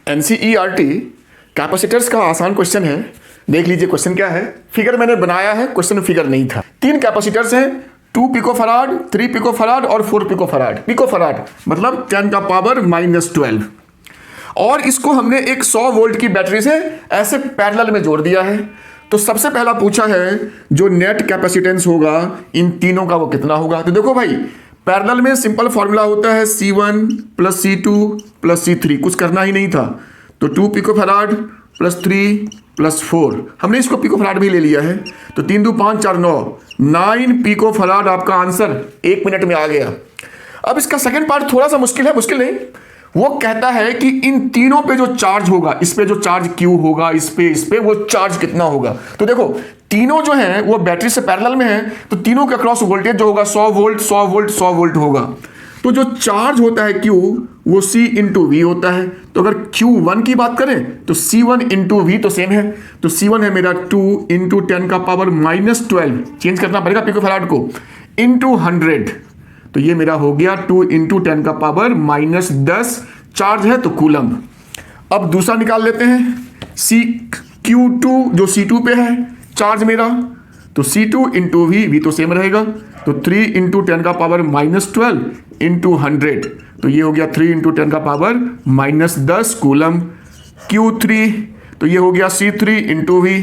NCERT capacitors का आसान question है। देख लीजिए क्वेश्चन क्या है। फिगर मैंने बनाया है, क्वेश्चन फिगर नहीं था। 3 कैपेसिटर्स हैं, 2 पिकोफराड, 3 पिकोफराड और 4 पिकोफराड। पिकोफराड मतलब 10 का पावर -12। और इसको हमने एक 100 वोल्ट की बैटरी से ऐसे पैरेलल में जोड़ दिया है। तो सबसे पहला पूछा है जो नेट कैपेसिटेंस होगा इन तीनों का वो कितना होगा। तो देखो भाई, पैरेलल में सिंपल फॉर्मूला होता है C1 + C2 + C3। कुछ करना ही नहीं था। तो 2 पिकोफराड + 3 + 4, हमने इसको पिकोफराड भी ले लिया है। तो 3 2 5 4 9 पिकोफराड आपका आंसर 1 मिनट में आ गया। अब इसका सेकंड पार्ट थोड़ा सा मुश्किल है, मुश्किल नहीं, वो कहता है कि इन तीनों पे जो चार्ज होगा, इस पे जो चार्ज Q होगा, इस पे वो चार्ज कितना होगा। तो देखो तीनों जो हैं वो बैटरी से पैरेलल में हैं, तो तीनों के अक्रॉस वोल्टेज जो होगा 100 वोल्ट 100 वोल्ट 100 वोल्ट होगा। तो जो चार्ज होता है Q वो C × V होता है। तो अगर Q1 की बात करें तो C1 × V तो सेम है। तो C1 है मेरा 2 × 10 का पावर -12, चेंज करना पड़ेगा पिकोफराड को, × 100। तो ये मेरा हो गया 2 × 10 का पावर -10। चार्ज है तो कूलम। अब दूसरा निकाल लेते हैं। Q2 जो C2 पे है चार्ज मेरा, तो C2 × V तो सेम रहेगा। तो 3 × 10 का पावर -12 × 100, तो ये हो गया 3 × 10 का पावर -10 कूलम। Q3 तो ये हो गया C3 × V,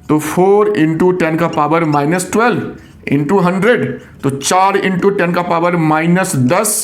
तो 4 × 10 का पावर -12 × 100, तो 4 × 10 का पावर -10